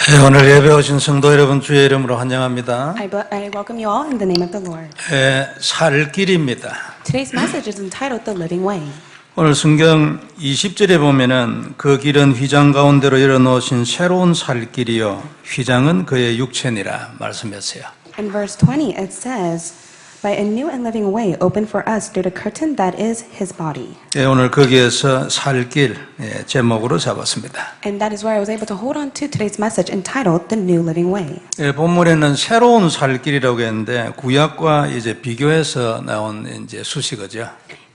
네, 오늘 예배 오신 성도 여러분 주의 이름으로 환영합니다. I welcome you all in the name of the Lord. 살 길입니다. Today's message is entitled The Living Way. 오늘 성경 20절에 보면은 그 길은 휘장 가운데로 열어놓으신 새로운 살 길이요 휘장은 그의 육체니라 말씀했어요. In verse 20 it says, By a new and living way opened for us through the curtain that is his body. 예, 오늘 거기에서 살 길 제목으로 잡았습니다. And that is where I was able to hold on to today's message entitled The New Living Way. 예, 본문에는 새로운 살 길이라고 했는데 구약과 이제 비교해서 나온 이제 수식어죠.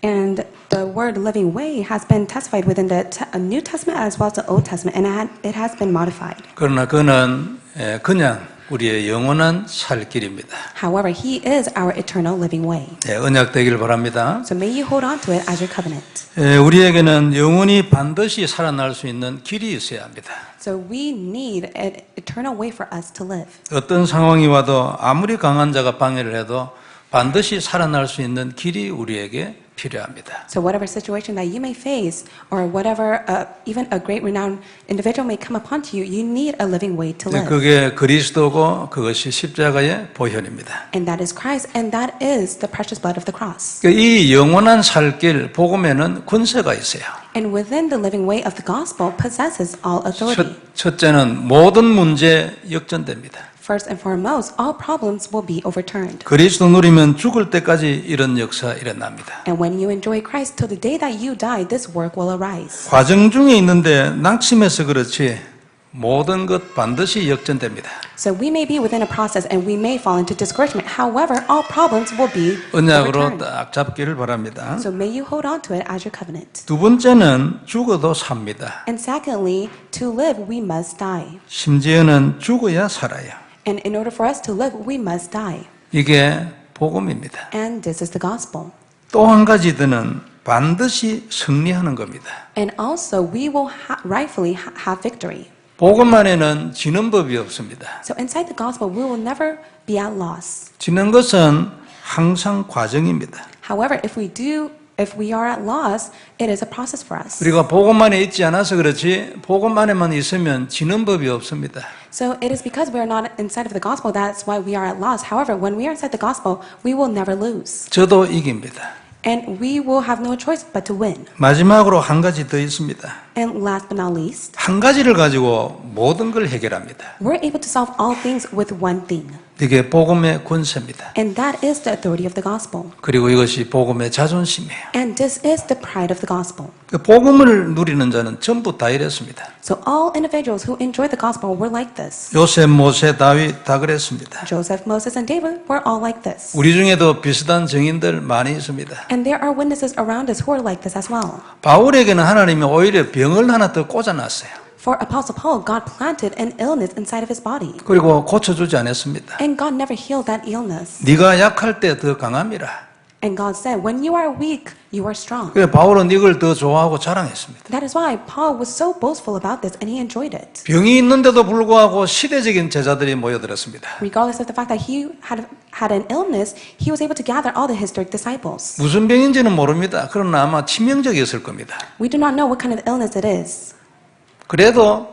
And the word living way has been testified within the New Testament as well as the Old Testament, and it has been modified. 그러나 그는 그냥 우리의 영원한 살 길입니다. However, he is our eternal living way. 예, 언약되길 바랍니다. So may you hold on to it as your covenant. 예, 우리에게는 영원히 반드시 살아날 수 있는 길이 있어야 합니다. So we need an eternal way for us to live. 어떤 상황이 와도 아무리 강한 자가 방해를 해도 반드시 살아날 수 있는 길이 우리에게 필요합니다. So whatever situation that you may face, or whatever, even a great renowned individual may come upon to you, you need a living way to live. 그게 그리스도고 그것이 십자가의 보혈입니다. And that is Christ, and that is the precious blood of the cross. 이 영원한 살길 복음에는 권세가 있어요. And within the living way of the gospel possesses all authority. 첫째는 모든 문제 역전됩니다. First and foremost, all problems will be overturned. 그리스도 누리면 죽을 때까지 이런 역사 일어납니다. And when you enjoy Christ till the day that you die, this work will arise. 과정 중에 있는데 낙심해서 그렇지 모든 것 반드시 역전됩니다. So we may be within a process and we may fall into discouragement. However, all problems will be 언약으로 overturned. 딱 잡기를 바랍니다. So may you hold on to it as your covenant. 두 번째는 죽어도 삽니다. And secondly, to live, we must die. 심지어는 죽어야 살아요. And in order for us to live, we must die. 이게 복음입니다. And this is the gospel. 또 한 가지 더는 반드시 승리하는 겁니다. And also, we will rightfully have victory. 복음 안에는 지는 법이 없습니다. So inside the gospel, we will never be at loss. 지는 것은 항상 과정입니다. However, if we are at loss, it is a process for us. 우리가 복음 안에 있지 않아서 그렇지 복음 안에만 있으면 지는 법이 없습니다. So it is because we are not inside of the gospel, that's why we are at loss. However, when we are inside the gospel, we will never lose. 저도 이깁니다. And we will have no choice but to win. 마지막으로 한 가지 더 있습니다. And last but not least, 한 가지를 가지고 모든 걸 해결합니다. we're able to solve all things with one thing. 이게 복음의 권세입니다. And that is the authority of the gospel. 그리고 이것이 복음의 자존심이에요. And this is the pride of the gospel. 복음을 누리는 자는 전부 다 이랬습니다. So all individuals who enjoy the gospel were like this. 요셉, 모세, 다윗 다 그랬습니다. Joseph, Moses, and David were all like this. 우리 중에도 비슷한 증인들 많이 있습니다. And there are witnesses around us who are like this as well. 바울에게는 하나님이 오히려 병을 하나 더 꽂아놨어요. For Apostle Paul, God planted an illness inside of his body. 그리고 고쳐주지 않았습니다. And God never healed that illness. 네가 약할 때 더 강함이라. And God said, when you are weak, you are strong. 그래서 바울은 이걸 더 좋아하고 자랑했습니다. That is why Paul was so boastful about this and he enjoyed it. 병이 있는데도 불구하고 시대적인 제자들이 모여들었습니다. Regardless of the fact that he had an illness, he was able to gather all the historic disciples. 무슨 병인지는 모릅니다. 그러나 아마 치명적이었을 겁니다. We do not know what kind of illness it is. 그래도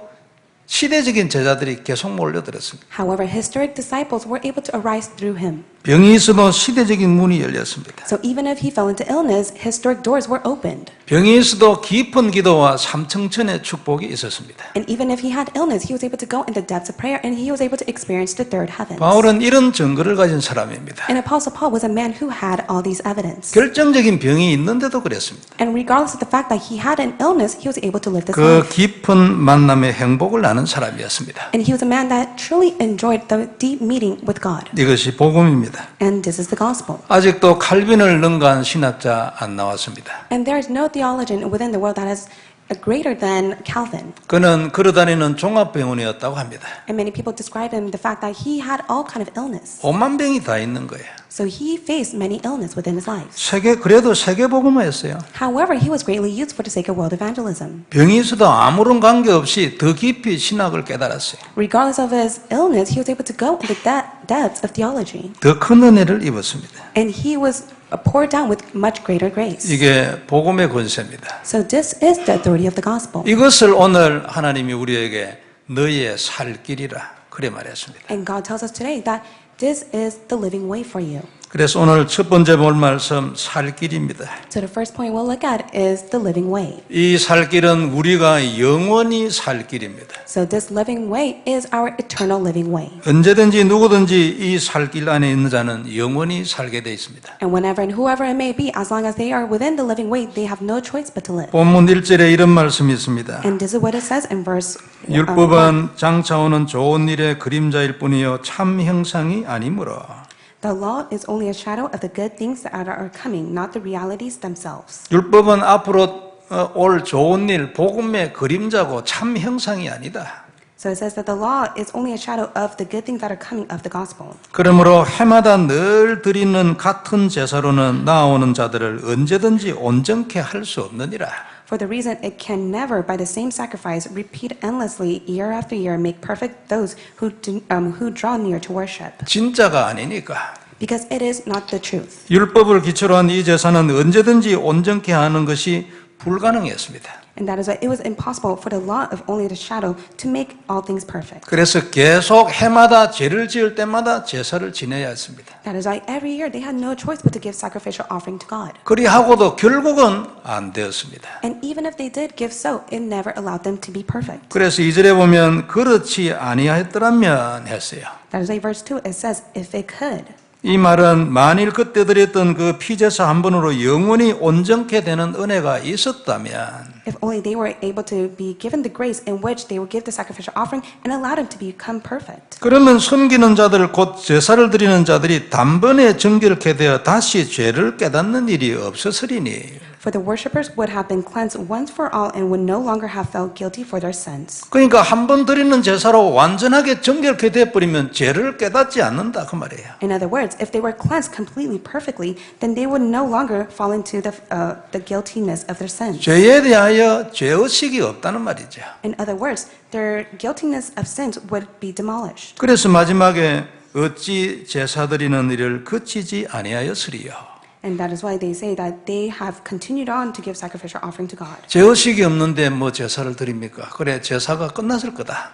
시대적인 제자들이 계속 몰려들었습니다. However, historic disciples were able to arise through him. 병이 있어도 시대적인 문이 열렸습니다. So even if he fell into illness, historic doors were opened. 병이 있어도 깊은 기도와 삼층천의 축복이 있었습니다. And even if he had illness, he was able to go in the depths of prayer and he was able to experience the third heavens. 바울은 이런 증거를 가진 사람입니다. And Apostle Paul was a man who had all these evidence. 결정적인 병이 있는데도 그랬습니다. And regardless of the fact that he had an illness, he was able to live this 그 life. 깊은 만남의 행복을 나눈 사람이었습니다. And he was a man that truly enjoyed the deep meeting with God. 이것이 복음입니다. And this is the gospel. 아직도 칼빈을 능가한 신학자 안 나왔습니다. And there is no theologian within the world that is greater than Calvin. 그는 걸어다니는 종합병원이었다고 합니다. And many people describe him the fact that he had all kind of illness. 오만 병이 다 있는 거예요. So he faced many illness within his life. 그래도 세계복음화였어요. However, he was greatly used for the sake of world evangelism. 병이 있어도 아무런 관계 없이 더 깊이 신학을 깨달았어요. Regardless of his illness, he was able to go into the depths of theology. 더 큰 은혜를 입었습니다. And he was poured down with much greater grace. 이게 복음의 권세입니다. So this is the authority of the gospel. 이것을 오늘 하나님이 우리에게 너희의 살 길이라 그래 말했습니다. And God tells us today that this is the living way for you. 그래서 오늘 첫 번째 볼 말씀 살 길입니다. So the first point we'll look at is the living way. 이 살 길은 우리가 영원히 살 길입니다. So this living way is our eternal living way. 언제든지 누구든지 이 살 길 안에 있는 자는 영원히 살게 돼 있습니다. And whenever and whoever it may be, as long as they are within the living way, they have no choice but to live. 본문 1절에 이런 말씀이 있습니다. And this is what it says in verse 1. 율법은 장차오는 좋은 일의 그림자일 뿐이요 참 형상이 아니므로 The law is only a shadow of the good things that are coming, not the realities themselves. 율법은 앞으로 올 좋은 일, 복음의 그림자고 참 형상이 아니다. So it says that the law is only a shadow of the good things that are coming of the gospel. 그러므로 해마다 늘 드리는 같은 제사로는 나오는 자들을 언제든지 온전케 할 수 없느니라. For the reason it can never, by the same sacrifice, repeat endlessly year after year, make perfect those who draw near to worship. 진짜가 아니니까. Because it is not the truth. 율법을 기초로 한 이 제사는 언제든지 온전케 하는 것이 불가능했습니다. And that is why it was impossible for the law of only the shadow to make all things perfect. 그래서 계속 해마다 죄를 지을 때마다 제사를 지내야 했습니다. That is why every year they had no choice but to give sacrificial offering to God. 그리하고도 결국은 안 되었습니다. And even if they did give so, it never allowed them to be perfect. 그래서 2절에 보면 그렇지 아니하였더라면 했어요. That is why verse 2 it says, if it could. 이 말은 만일 그때 드렸던 그 피제사 한 번으로 영원히 온전케 되는 은혜가 있었다면 If only they were able to be given the grace in which they would give the sacrificial offering and allow them to become perfect. 그러면 섬기는 자들 곧 제사를 드리는 자들이 단번에 정결케 되어 다시 죄를 깨닫는 일이 없었으리니 For the worshippers would have been cleansed once for all and would no longer have felt guilty for their sins. 그러니까 한 번 드리는 제사로 완전하게 정결케 되어버리면 죄를 깨닫지 않는다 그 말이에요. In other words, if they were cleansed completely perfectly, then they would no longer fall into the guiltiness of their sins. 죄에 대하여 죄의식이 없다는 말이죠. In other words, their guiltiness of sins would be demolished. 그래서 마지막에 어찌 제사 드리는 일을 그치지 아니하였으리요. And that is why they say that they have continued on to give sacrificial offering to God. 죄의식이 없는데 뭐 제사를 드립니까? 그래 제사가 끝났을 거다.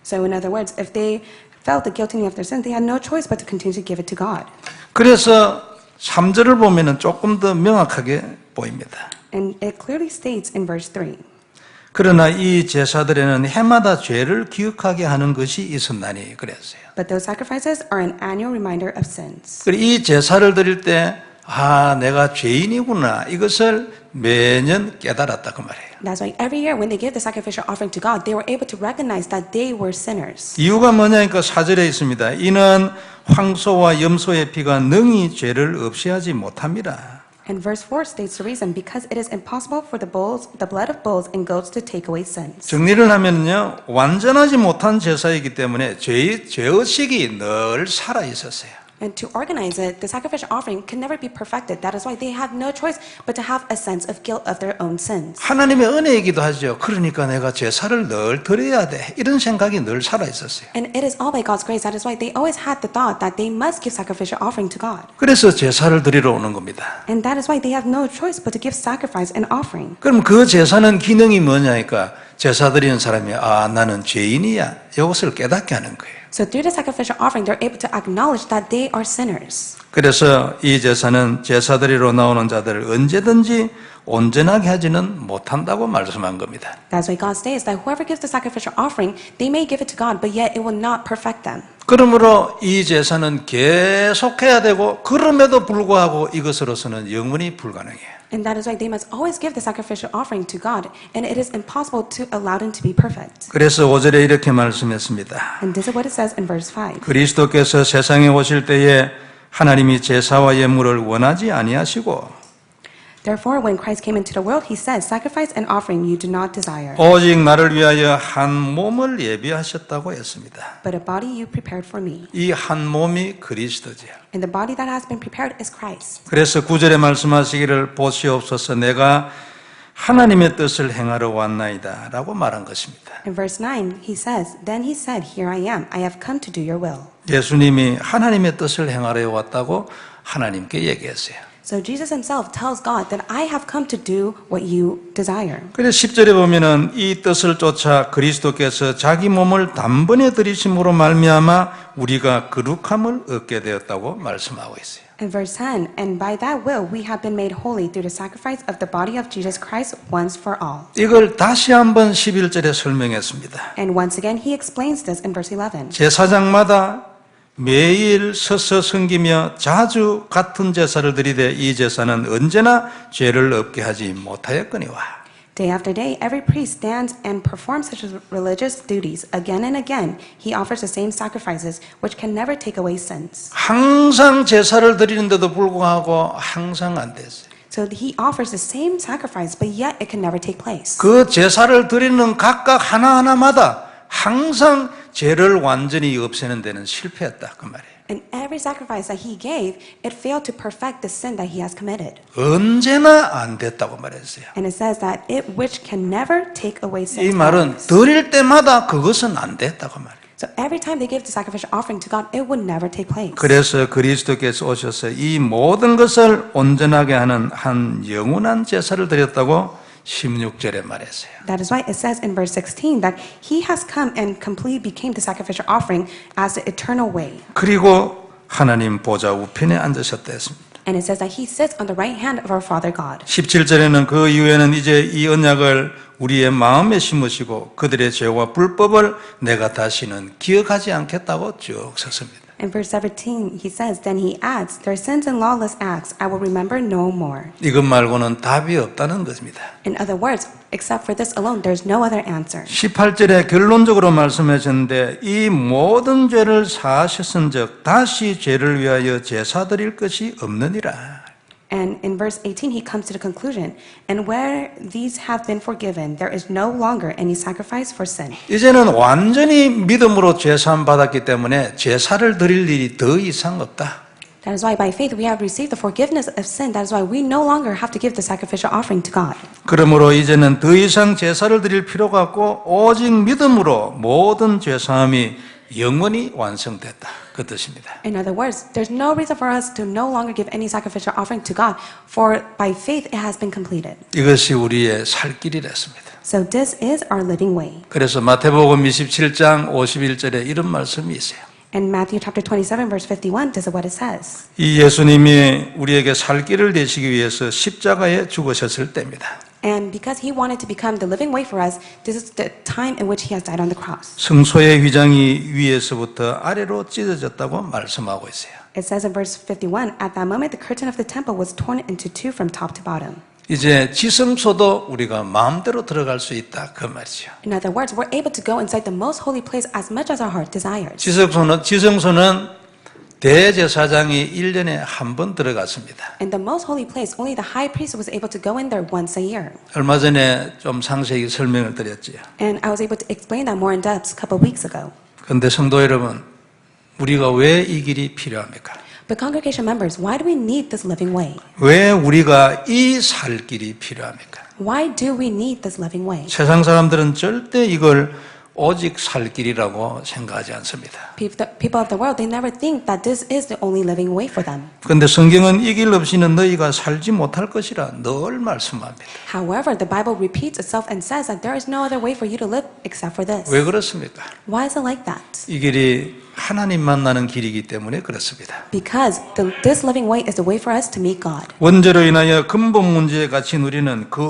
So in other words, if they felt the guiltiness of their sins, they had no choice but to continue to give it to God. 그래서 3절을 보면은 조금 더 명확하게 보입니다. And it clearly states in verse 3. 그러나 이 제사들에는 해마다 죄를 기억하게 하는 것이 있었나니 그랬어요. But those sacrifices are an annual reminder of sins. 그리고 이 제사를 드릴 때 내가 죄인이구나 이것을 매년 깨달았다 그 말이에요. That's why every year when they give the sacrificial offering to God, they were able to recognize that they were sinners. 이유가 뭐냐니까 4절에 있습니다. 이는 황소와 염소의 피가 능히 죄를 없애하지 못합니다. And verse 4 states the reason, because it is impossible for the blood of bulls and goats to take away sins. 정리를 하면요, 완전하지 못한 제사이기 때문에 죄의식이 늘 살아 있었어요. And to organize it, the sacrificial offering can never be perfected. That is why they have no choice but to have a sense of guilt of their own sins. 하나님의 은혜이기도 하죠. 그러니까 내가 제사를 늘 드려야 돼. 이런 생각이 늘 살아 있었어요. And it is all by God's grace. That is why they always had the thought that they must give sacrificial offering to God. 그래서 제사를 드리러 오는 겁니다. And that is why they have no choice but to give sacrifice and offering. 그럼 그 제사는 기능이 뭐냐니까 제사 드리는 사람이 나는 죄인이야. 이것을 깨닫게 하는 거예요. So through the sacrificial offering, they're able to acknowledge that they are sinners. 그래서 이 제사는 제사 드리러 나오는 자들을 언제든지 온전하게 하지는 못한다고 말씀한 겁니다. That's why God states that whoever gives the sacrificial offering, they may give it to God, but yet it will not perfect them. 그러므로 이 제사는 계속해야 되고 그럼에도 불구하고 이것으로서는 영원히 불가능해요. And that is why they must always give the sacrificial offering to God, and it is impossible to allow them to be perfect. 그래서 5절에 이렇게 말씀했습니다. And this is what it says in verse 5. 그리스도께서 세상에 오실 때에 하나님이 제사와 예물을 원하지 아니하시고 Therefore, when Christ came into the world, he said, sacrifice and offering you do not desire, 오직 나를 위하여 한 몸을 예비하셨다고 했습니다. but a body you prepared for me. 이 한 몸이 그리스도죠. And the body that has been prepared is Christ. 그래서 9절에 말씀하시기를 보시옵소서 내가 하나님의 뜻을 행하러 왔나이다 라고 말한 것입니다. In verse 9, he says, then he said, here I am, I have come to do your will. 예수님이 하나님의 뜻을 행하러 왔다고 하나님께 얘기했어요. So Jesus himself tells God that I have come to do what you desire. 그래서 10절에 보면은 이 뜻을 쫓아 그리스도께서 자기 몸을 단번에 들이심으로 말미암아 우리가 거룩함을 얻게 되었다고 말씀하고 있어요. In verse 10, and by that will we have been made holy through the sacrifice of the body of Jesus Christ once for all. 이걸 다시 한번 11절에 설명했습니다. And once again, he explains this in verse 11. 제사장마다 매일 서서 섬기며 자주 같은 제사를 드리되 이 제사는 언제나 죄를 없게 하지 못하였거니와. Day after day, every priest stands and performs such religious duties. Again and again, he offers the same sacrifices, which can never take away sins. 항상 제사를 드리는데도 불구하고 항상 안 됐어요. So he offers the same sacrifice, but yet it can never take place. 그 제사를 드리는 각각 하나하나마다 항상 죄를 완전히 없애는 데는 실패했다 그 말이에요. And every sacrifice that he gave, it failed to perfect the sin that he has committed. 언제나 안 됐다고 말했어요. And it says that it which can never take away 이 sins. 말은 드릴 때마다 그것은 안 됐다고 말해요. So every time they give the sacrificial offering to God, it would never take place. 그래서 그리스도께서 오셔서 이 모든 것을 온전하게 하는 한 영원한 제사를 드렸다고 16절에 말했어요. That is why it says in verse 16 that he has come and completely became the sacrificial offering as the eternal way. 그리고 하나님 보좌 우편에 앉으셨다 했습니다. And it says that he sits on the right hand of our Father God. 17절에는 그 이후에는 이제 이 언약을 우리의 마음에 심으시고 그들의 죄와 불법을 내가 다시는 기억하지 않겠다고 쭉 썼습니다. In verse 17, he says, then he adds, their sins and lawless acts I will remember no more. 이것 말고는 답이 없다는 것입니다. In other words, except for this alone, there's no other answer. 18절에 결론적으로 말씀하셨는데 이 모든 죄를 사하셨은즉 다시 죄를 위하여 제사 드릴 것이 없느니라. And in verse 18, he comes to the conclusion, and where these have been forgiven, there is no longer any sacrifice for sin. 이제는 완전히 믿음으로 죄사함 받았기 때문에 제사를 드릴 일이 더 이상 없다. That is why by faith we have received the forgiveness of sin. That is why we no longer have to give the sacrificial offering to God. 그러므로 이제는 더 이상 제사를 드릴 필요가 없고 오직 믿음으로 모든 죄사함이 영원히 완성됐다. 그 뜻입니다. In other words, there's no reason for us to no longer give any sacrificial offering to God, for by faith it has been completed. 이것이 우리의 살 길이랬습니다. So this is our living way. 그래서 마태복음 27장 51절에 이런 말씀이 있어요. In Matthew chapter 27 verse 51, this is what it says. 이 예수님이 우리에게 살 길을 되시기 위해서 십자가에 죽으셨을 때입니다. And because he wanted to become the living way for us, this is the time in which he has died on the cross. 성소의 휘장이 위에서부터 아래로 찢어졌다고 말씀하고 있어요. It says in verse 51, at that moment the curtain of the temple was torn into two from top to bottom. 이제 지성소도 우리가 마음대로 들어갈 수 있다 그 말이죠. In other words, we're able to go inside the most holy place as much as our heart desires. 지성소는 대제사장이 1년에 한 번 들어갔습니다. In the most holy place, only the high priest was able to go in there once a year. 얼마 전에 좀 상세히 설명을 드렸지요. And I was able to explain that more in depth a couple of weeks ago. 그런데 성도 여러분, 우리가 왜 이 길이 필요합니까? But congregation members, why do we need this living way? 왜 우리가 이 살 길이 필요합니까? Why do we need this living way? 세상 사람들은 절대 이걸 오직 살 길이라고 생각하지 않습니다. People of the world, they never think that this is the only living way for them. 그런데 성경은 이 길 없이는 너희가 살지 못할 것이라 늘 말씀합니다. However, the Bible repeats itself and says that there is no other way for you to live except for this. 왜 그렇습니까? Why is it like that? 이 길이 하나님 만나는 길이기 때문에 그렇습니다. Because this living way is the way for us to meet God. 원죄로 인하여 근본 문제에 갇힌 우리는 그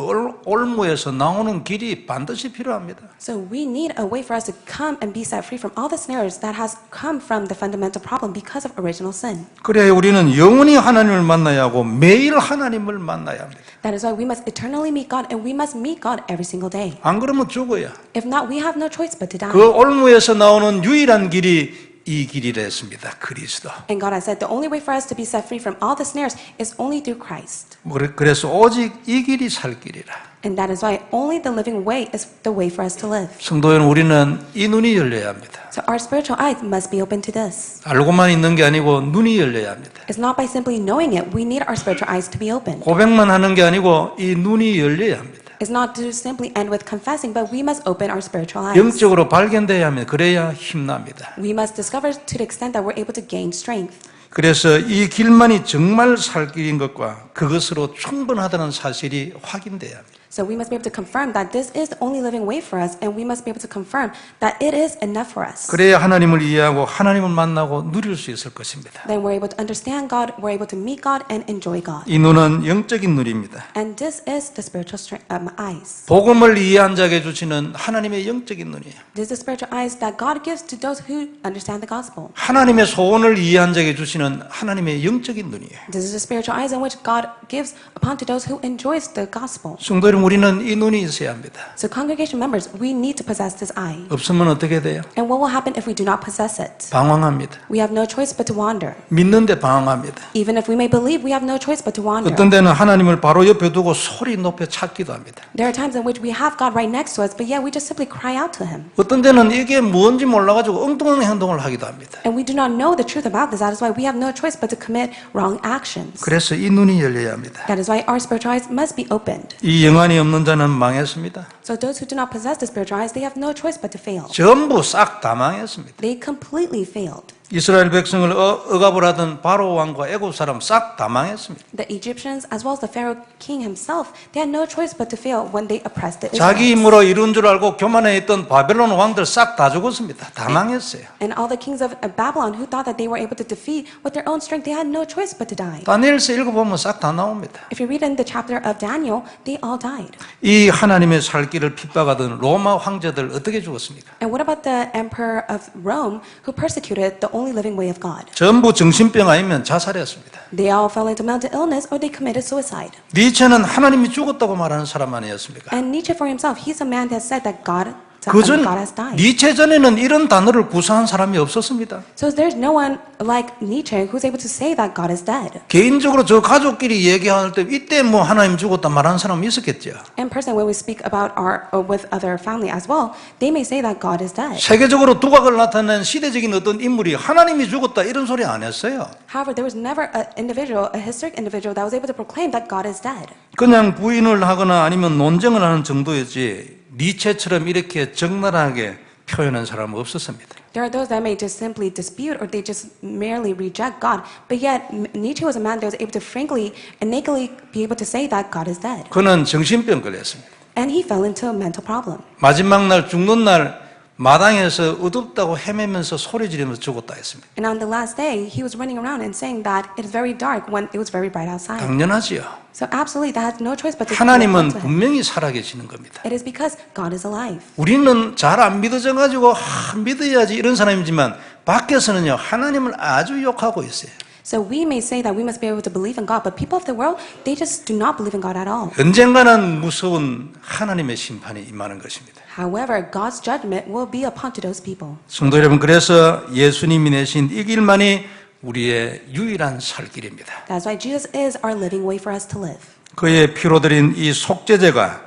올무에서 나오는 길이 반드시 필요합니다. So we need a way for us to come and be set free from all the snares that has come from the fundamental problem because of original sin. 그래야 우리는 영원히 하나님을 만나야 하고 매일 하나님을 만나야 합니다. That is why we must eternally meet God and we must meet God every single day. 안 그러면 죽어야. If not, we have no choice but to die. 그 올무에서 나오는 유일한 길이 이 길이라 했습니다. 그리스도. And God has said the only way for us to be set free from all the snares is only through Christ. 그래서 오직 이 길이 살 길이라. And that is why only the living way is the way for us to live. 성도 여러분, 우리는 이 눈이 열려야 합니다. So our spiritual eyes must be open to this. 알고만 있는 게 아니고 눈이 열려야 합니다. It's not by simply knowing it. We need our spiritual eyes to be open. 고백만 하는 게 아니고 이 눈이 열려야 합니다. It's not to simply end with confessing, but we must open our spiritual eyes. 영적으로 발견돼야 합니다. 그래야 힘납니다. We must discover to the extent that we're able to gain strength. 그래서 이 길만이 정말 살 길인 것과 그것으로 충분하다는 사실이 확인돼야 합니다. So we must be able to confirm that this is the only living way for us, and we must be able to confirm that it is enough for us. 그래야 하나님을 이해하고 하나님을 만나고 누릴 수 있을 것입니다. Then we're able to understand God, we're able to meet God, and enjoy God. 이 눈은 영적인 눈입니다. And this is the spiritual eyes. 복음을 이해한 자에게 주시는 하나님의 영적인 눈이에요. This is the spiritual eyes that God gives to those who understand the gospel. 하나님의 소원을 이해한 자에게 주시는 하나님의 영적인 눈이에요. This is the spiritual eyes in which God gives upon to those who enjoys the gospel. 성도 여러분, 우리는 이 눈이 있어야 합니다. So congregation members, we need to possess this eye. 없으면 어떻게 돼요? And what will happen if we do not possess it? 방황합니다. We have no choice but to wander. 믿는데 방황합니다. Even if we may believe, we have no choice but to wander. 어떤 데는 하나님을 바로 옆에 두고 소리 높여 찾기도 합니다. There are times in which we have God right next to us, but yet we just simply cry out to Him. 어떤 데는 이게 뭔지 몰라가지고 엉뚱한 행동을 하기도 합니다. And we do not know the truth about this. That is why we have no choice but to commit wrong actions. 그래서 이 눈이 열려야 합니다. That is why our spiritual eyes must be opened. 이 영안이 없는 자는 망했습니다. So those who do not possess the spiritual eyes, they have no choice but to fail. 전부 싹 다 망했습니다. They completely failed. 이스라엘 백성을 억압을 하던 바로 왕과 애굽 사람 싹 다 망했습니다. The Egyptians, as well as the Pharaoh king himself, they had no choice but to fail when they oppressed the 자기 Israelites. 힘으로 이룬 줄 알고 교만해 있던 바벨론 왕들 싹 다 죽었습니다. 다 망했어요. And all the kings of Babylon who thought that they were able to defeat with their own strength, they had no choice but to die. 다니엘서 읽어보면 싹 다 나옵니다. If you read in the chapter of Daniel, they all died. 이 하나님의 살 길을 핍박하던 로마 황제들 어떻게 죽었습니까? And what about the emperor of Rome who persecuted the only living way of God? 전부 정신병 아니면 자살했습니다. They all fell into mental illness or they committed suicide. 니체는 하나님이 죽었다고 말하는 사람 아니었습니까? And Nietzsche for himself, he's a man that said that God 그전 has died. 니체 전에는 이런 단어를 구사한 사람이 없었습니다. So there's no one like Nietzsche who's able to say that God is dead. 개인적으로 저 가족끼리 얘기할 때 이때 뭐 하나님 죽었다 말하는 사람이 있었겠죠. In person, when we speak about our with other family as well, they may say that God is dead. 세계적으로 두각을 나타낸 시대적인 어떤 인물이 하나님이 죽었다 이런 소리 안 했어요. However, there was never an individual, a historic individual, that was able to proclaim that God is dead. 그냥 부인을 하거나 아니면 논쟁을 하는 정도였지 니체처럼 이렇게 적나라하게 표현한 사람은 없었습니다. There are those that may just simply dispute or they just merely reject God, but yet Nietzsche was a man that was able to frankly and nakedly be able to say that God is dead. 그는 정신병 걸렸습니다. And he fell into a mental problem. 마지막 날 죽는 날 마당에서 어둡다고 헤매면서 소리 지르면서 죽었다 했습니다. And on the last day, he was running around and saying that it is very dark when it was very bright outside. 당연하지요. So absolutely, that has no choice but to 하나님은 to him. 분명히 살아계시는 겁니다. It is because God is alive. 우리는 잘 안 믿어져 가지고 믿어야지 이런 사람이지만 밖에서는요 하나님을 아주 욕하고 있어요. So we may say that we must be able to believe in God, but people of the world, they just do not believe in God at all. 언젠가는 무서운 하나님의 심판이 임하는 것입니다. However, God's judgment will be upon to those people. 성도 여러분, 그래서 예수님이 내신 이 길만이 우리의 유일한 살 길입니다. That's why Jesus is our living way for us to live. 그의 피로 드린 이 속죄제가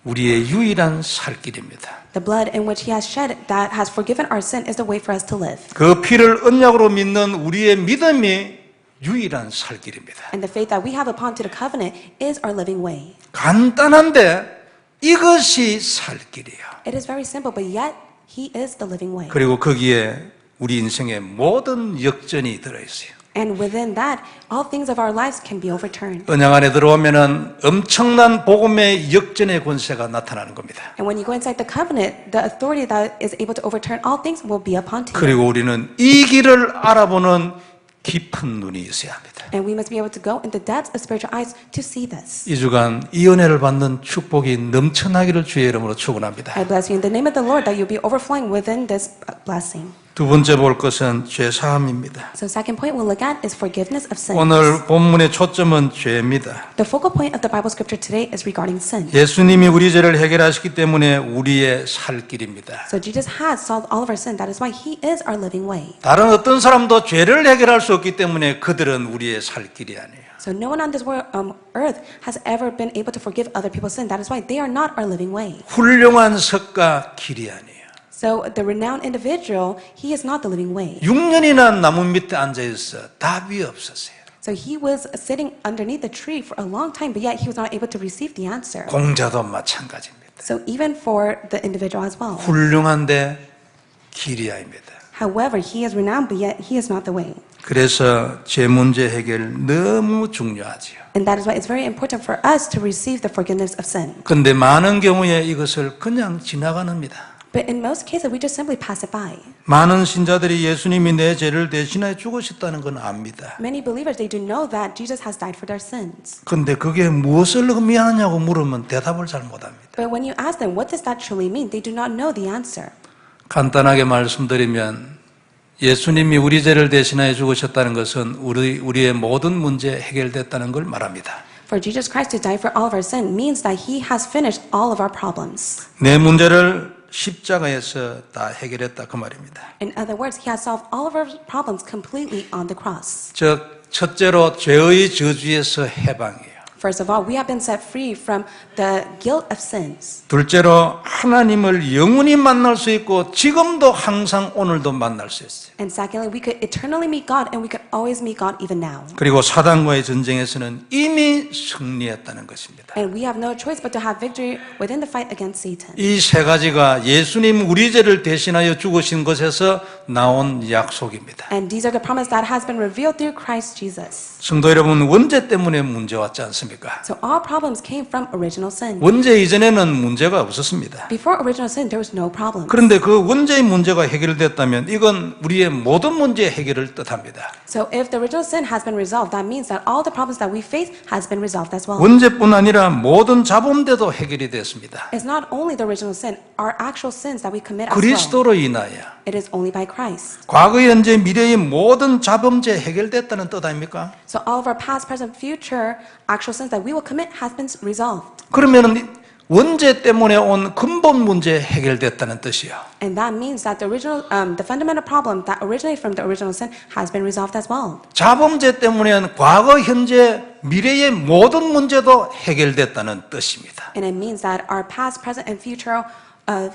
우리의 유일한 살 길입니다. The blood in which He has shed that has forgiven our sin is the way for us to live. 그 피를 언약으로 믿는 우리의 믿음이 유일한 살 길입니다. And the faith that we have upon to the covenant is our living way. 간단한데 이것이 살 길이에요. It is very simple, but yet He is the living way. 그리고 거기에 우리 인생의 모든 역전이 들어있어요. And within that, all things of our lives can be overturned. 언약 안에 들어오면은 엄청난 복음의 역전의 권세가 나타나는 겁니다. And when you go inside the covenant, the authority that is able to overturn all things will be upon to you. 그리고 우리는 이 길을 알아보는 깊은 눈이 있어야 합니다. And we must be able to go in the depths of spiritual eyes to see this. 이 주간 이 은혜를 받는 축복이 넘쳐나기를 주의 이름으로 축원합니다. I bless you in the name of the Lord that you'll be overflowing within this blessing. 두 번째 볼 것은 죄 사함입니다. So second point we'll look at is forgiveness of sins. 오늘 본문의 초점은 죄입니다. The focal point of the Bible scripture today is regarding sin. 예수님이 우리 죄를 해결하시기 때문에 우리의 살 길입니다. So Jesus has solved all of our sin. That is why He is our living way. 다른 어떤 사람도 죄를 해결할 수 없기 때문에 그들은 우리의 살 길이 아니에요. So no one on this earth has ever been able to forgive other people's sin. That is why they are not our living way. 훌륭한 석가 길이 아니에요. So the renowned individual, he is not the living way. 6년이나 나무 밑에 앉아 있어 답이 없었어요. So he was sitting underneath the tree for a long time, but yet he was not able to receive the answer. 공자도 마찬가지입니다. So even for the individual as well. 훌륭한데 길이 아닙니다. However, he is renowned, but yet he is not the way. 그래서 제 문제 해결 너무 중요하지요. And that is why it's very important for us to receive the forgiveness of sin. 그런데 많은 경우에 이것을 그냥 지나가는니다. But in most cases, we just simply pass it by. 많은 신자들이 예수님이 내 죄를 대신하여 죽으셨다는 건 압니다. Many believers, they do know that Jesus has died for their sins. 그런데 그게 무엇을 의미하냐고 물으면 대답을 잘 못합니다. But when you ask them, what does that truly mean? They do not know the answer. 간단하게 말씀드리면 예수님이 우리 죄를 대신하여 죽으셨다는 것은 우리의 모든 문제 해결됐다는 걸 말합니다. For Jesus Christ to die for all of our sin means that He has finished all of our problems. 내 문제를 십자가에서 다 해결했다 그 말입니다. In other words, He has solved all of our problems completely on the cross. 즉 첫째로 죄의 저주에서 해방이에요. First of all, we have been set free from the guilt of sins. 둘째로 하나님을 영원히 만날 수 있고 지금도 항상 오늘도 만날 수 있어요. And secondly, we could eternally meet God and we could always meet God even now. 그리고 사단과의 전쟁에서는 이미 승리했다는 것입니다. And we have no choice but to have victory within the fight against Satan. 이 세 가지가 예수님 우리 죄를 대신하여 죽으신 것에서 나온 약속입니다. And these are the promise that has been revealed through Christ Jesus. 성도 여러분, 원죄 때문에 문제 왔지 않습니까? So all problems came from original sin. 원죄 이전에는 문제가 없었습니다. Before original sin, there was no problem. 그런데 그 원죄의 문제가 해결됐다면 이건 우리의 모든 문제 해결을 뜻합니다. So if the original sin has been resolved, that means that all the problems that we face has been resolved as well. 원죄뿐 아니라 모든 자범죄도 해결이 됐습니다. It's not only the original sin, our actual sins that we commit as well. 그리스도로 인하여 It is only by Christ. 과거, 현재, 미래의 모든 자범죄 해결됐다는 뜻 아닙니까? So all of our past, present, future actual sins that we will commit has been resolved. 그러면은 원죄 때문에 온 근본 문제 해결됐다는 뜻이요. And that means that the fundamental problem that originated from the original sin has been resolved as well. 자범죄 때문에 과거, 현재, 미래의 모든 문제도 해결됐다는 뜻입니다. And it means that our past, present, and future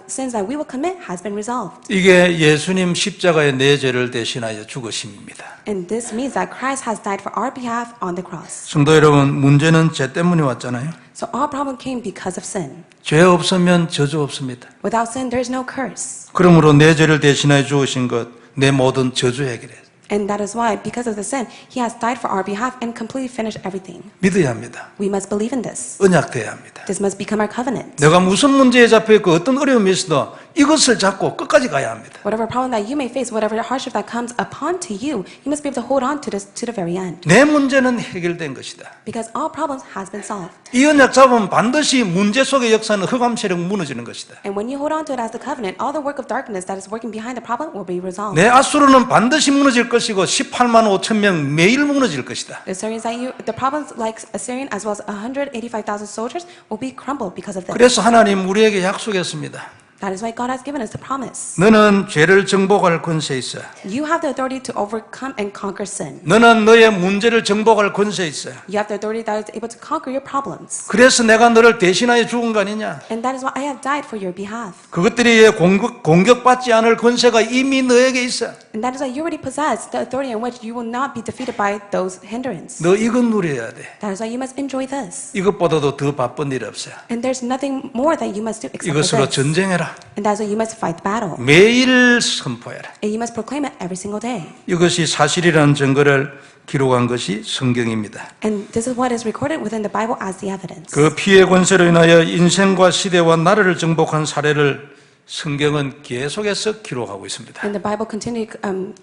sins that we will commit has been resolved. 이게 예수님 십자가에 내 죄를 대신하여 죽으심입니다. And this means that Christ has died for our behalf on the cross. 성도 여러분, 문제는 죄 때문에 왔잖아요. So our problem came because of sin. 죄 없으면 저주 없습니다. Without sin, there is no curse. 그러므로 내 죄를 대신하여 죽으신 것, 내 모든 저주 해결해. And that is why, because of the sin, He has died for our behalf and completely finished everything. 믿어야 합니다. We must believe in this. 언약돼야 합니다. This must become our covenant. 내가 무슨 문제에 잡혀 있고 어떤 어려움이 있어도 이것을 잡고 끝까지 가야 합니다. Whatever problem that you may face, whatever hardship that comes upon to you, you must be able to hold on to this to the very end. 내 문제는 해결된 것이다. Because all problems has been solved. 이 언약 잡으면 반드시 문제 속의 역사는 흑암 세력 무너지는 것이다. And when you hold on to it as the covenant, all the work of darkness that is working behind the problem will be resolved. 내 아수르는 반드시 무너질 것이고 18만 5천 명 매일 무너질 것이다. The problems like Assyrian as well as 185,000 soldiers will be crumbled because of this. 그래서 하나님 우리에게 약속했습니다. That is why God has given us the promise. 너는 죄를 정복할 권세 있어. You have the authority to overcome and conquer sin. 너는 너의 문제를 정복할 권세 있어. You have the authority that is able to conquer your problems. 그래서 내가 너를 대신하여 죽은 거 아니냐? And that is why I have died for your behalf. 그것들이 공격받지 않을 권세가 이미 너에게 있어. And that is why you already possess the authority in which you will not be defeated by those hindrances. 너 이건 누려야 돼. That is why you must enjoy this. 이것보다도 더 바쁜 일 없어요. And there's nothing more that you must do except for 이것으로 this. 전쟁해라. And that's why you must fight the battle. 매일 선포해라. And you must proclaim it every single day. 이것이 사실이라는 증거를 기록한 것이 성경입니다. And this is what is recorded within the Bible as the evidence. 그 피의 권세로 인하여 인생과 시대와 나라를 정복한 사례를 성경은 계속해서 기록하고 있습니다. And the Bible continually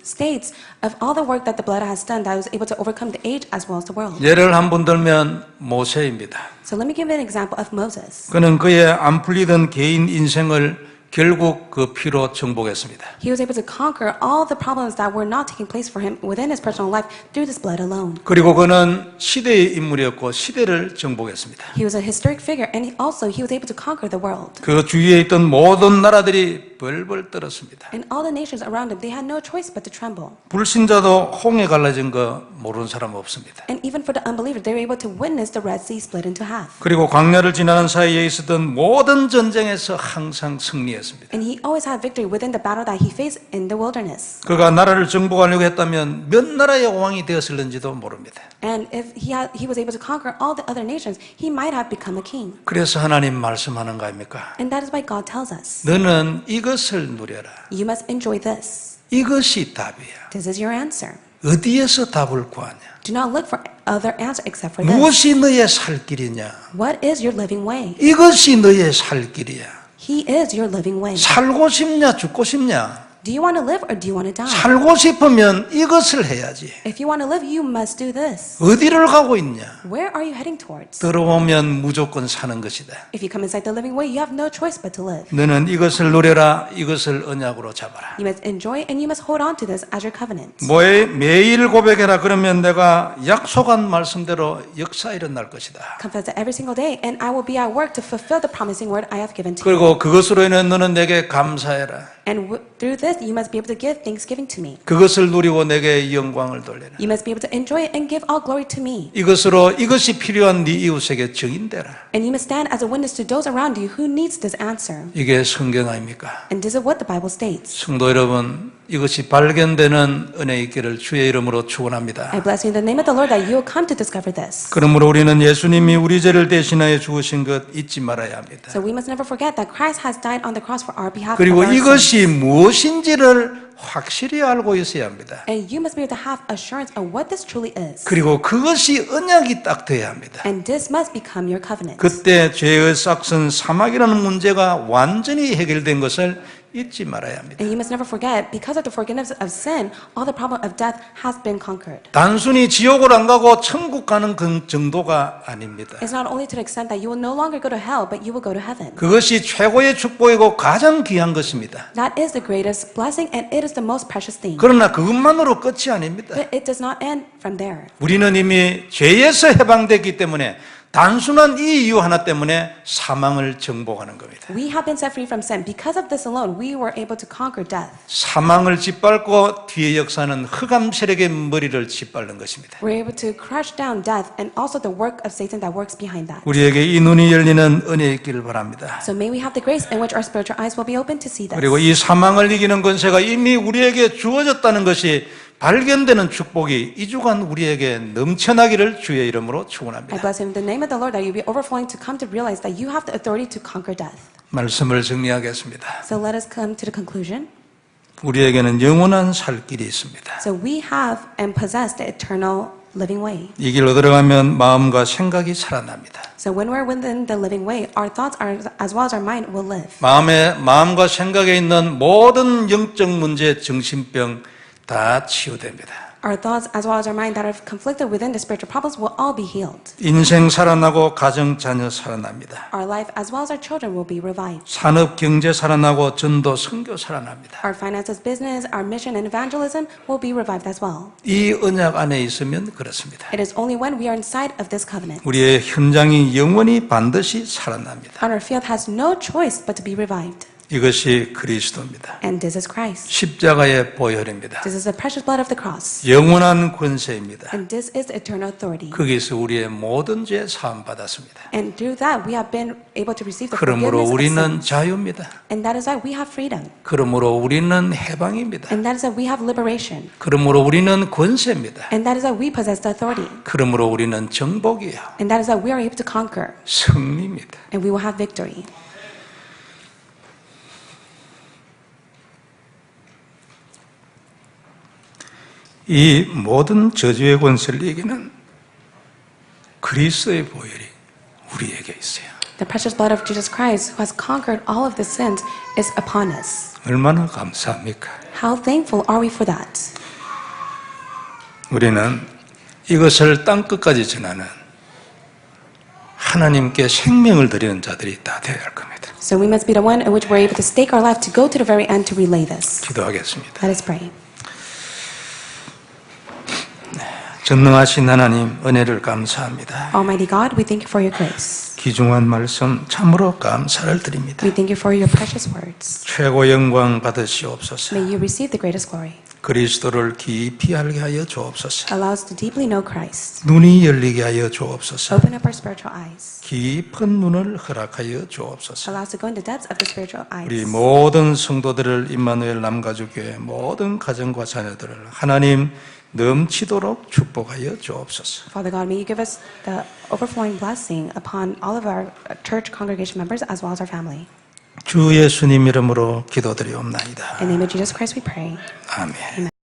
states of all the work that the blood has done that was able to overcome the age as well as the world. 예를 한번 들면 모세입니다. So let me give an example of Moses. 그는 그의 안 풀리던 개인 인생을 결국 그 피로 정복했습니다. He was able to conquer all the problems that were not taking place for him within his personal life through this blood alone. 그리고 그는 시대의 인물이었고 시대를 정복했습니다. He was a historic figure and he was able to conquer the world. 그 주위에 있던 모든 나라들이 벌벌 떨었습니다. And all the nations around him, they had no choice but to tremble. 불신자도 홍해 갈라진 거 모르는 사람 없습니다. And even for the unbelievers, they were able to witness the Red Sea split into half. 그리고 광야를 지나는 사이에 있었던 모든 전쟁에서 항상 승리했습니다. And he always had victory within the battle that he faced in the wilderness. 그가 나라를 정복하려고 했다면 몇 나라의 왕이 되었을는지도 모릅니다. And if he was able to conquer all the other nations, he might have become a king. 그래서 하나님 말씀하는 거 아닙니까? And that is why God tells us, 너는 이것을 누려라. you must enjoy this. 이것이 답이야. This is your answer. 어디에서 답을 구하냐? Do not look for other answer except for this. 무엇이 너의 살 길이냐? What is your living way? 이것이 너의 살 길이야. He is your living way. 살고 싶냐, 죽고 싶냐? Do you want to live or do you want to die? 살고 싶으면 이것을 해야지. If you want to live, you must do this. 어디를 가고 있냐? Where are you heading towards? 들어오면 무조건 사는 것이다. If you come inside the living way, you have no choice but to live. 너는 이것을 누려라. 이것을 언약으로 잡아라. You must enjoy and you must hold on to this as your covenant. 매일 고백해라. 그러면 내가 약속한 말씀대로 역사 일어날 것이다. Confess it every single day, and I will be at work to fulfill the promising word I have given to you. 그리고 그것으로 인해 너는 내게 감사해라. And through this, you must be able to give thanksgiving to me. 그것을 누리고 내게 영광을 돌려라. You must be able to enjoy it and give all glory to me. 이것이 필요한 네 이웃에게 증인되라. And you must stand as a witness to those around you who needs this answer. 이게 성경 아닙니까? And this is what the Bible states. 성도 여러분, 이것이 발견되는 은혜 있기를 주의 이름으로 축원합니다. I bless you in the name of the Lord that you will come to discover this. 그러므로 우리는 예수님이 우리 죄를 대신하여 죽으신 것 잊지 말아야 합니다. So we must never forget that Christ has died on the cross for our behalf. 그리고 of our 이것이 sins. 무엇인지를 확실히 알고 있어야 합니다. And you must be able to have assurance of what this truly is. 그리고 그것이 언약이 딱 돼야 합니다. And this must become your covenant. 그때 죄의 싹슨 사막이라는 문제가 완전히 해결된 것을 잊지 말아야 합니다. And you must never forget, because of the forgiveness of sin, all the problem of death has been conquered. 단순히 지옥을 안 가고 천국 가는 그 정도가 아닙니다. It's not only to the extent that you will no longer go to hell, but you will go to heaven. 그것이 최고의 축복이고 가장 귀한 것입니다. That is the greatest blessing, and it is the most precious thing. 그러나 그것만으로 끝이 아닙니다. But it does not end from there. 우리는 이미 죄에서 해방됐기 때문에 단순한 이 이유 하나 때문에 사망을 정복하는 겁니다. We have been set free from sin. Because of this alone, we were able to conquer death. 사망을 짓밟고 뒤의 역사는 흑암 세력의 머리를 짓밟는 것입니다. We're able to crush down death and also the work of Satan that works behind that. 우리에게 이 눈이 열리는 은혜 있기를 바랍니다. So may we have the grace in which our spiritual eyes will be open to see this. 그리고 이 사망을 이기는 권세가 이미 우리에게 주어졌다는 것이 발견되는 축복이 이 주간 우리에게 넘쳐나기를 주의 이름으로 I 축원합니다. bless him in the name of the Lord that you be overflowing to come to realize that you have the authority to conquer death. 말씀을 정리하겠습니다. So let us come to the conclusion. 우리에게는 영원한 살 길이 있습니다. So we have and possess the eternal living way. 이 길로 들어가면 마음과 생각이 살아납니다. So when we're within the living way, our thoughts are, as well as our mind will live. 마음과 생각에 있는 모든 영적 문제, 정신병 다 치유됩니다. Our thoughts, as well as our mind that are conflicted within the spiritual problems, will all be healed. 인생 살아나고 가정 자녀 살아납니다. Our life, as well as our children, will be revived. 산업 경제 살아나고 전도 선교 살아납니다. Our finances, business, our mission, and evangelism will be revived as well. 이 언약 안에 있으면 그렇습니다. It is only when we are inside of this covenant. 우리의 현장이 영원히 반드시 살아납니다. And our field has no choice but to be revived. 이것이 그리스도입니다. And this is Christ. 십자가의 보혈입니다. This is the precious blood of the cross. 영원한 권세입니다. And this is eternal authority. 거기서 우리의 모든 죄 사함 받았습니다. And through that, we have been able to receive the 그러므로 forgiveness of 우리는 sins. 자유입니다. And that is why we have freedom. 그러므로 우리는 해방입니다. And that is why we have liberation. 그러므로 우리는 권세입니다. And that is why we possess the authority. 그러므로 우리는 정복이요. And that is why we are able to conquer. 승리입니다. And we will have victory. 이 모든 저주의 권세를 이기는 그리스도의 보혈이 우리에게 있어요. The precious blood of Jesus Christ, who has conquered all of the sins, is upon us. 얼마나 감사합니까? How thankful are we for that? 우리는 이것을 땅끝까지 전하는 하나님께 생명을 드리는 자들이 다 되어야 할 겁니다. So we must be the one in which we're able to stake our life to go to the very end to relay this. 기도하겠습니다. Let us pray. 전능하신 하나님 은혜를 감사합니다. Almighty God, we thank you for your grace. 귀중한 말씀 참으로 감사를 드립니다. We thank you for your precious words. 최고 영광 받으시옵소서. May you receive the greatest glory. 그리스도를 깊이 알게 하여 주옵소서. Allow us to deeply know Christ. 눈이 열리게 하여 주옵소서. Open up our spiritual eyes. 깊은 눈을 허락하여 주옵소서. Allow us to go in the depths of the spiritual 우리 eyes. 모든 성도들을 임마누엘 남가족교회 모든 가정과 자녀들을 하나님 넘치도록 축복하여 주옵소서. Father God, may you give us the overflowing blessing upon all of our church congregation members as well as our family. 주 예수님 이름으로 기도드리옵나이다. In the name of Jesus Christ we pray. 아멘.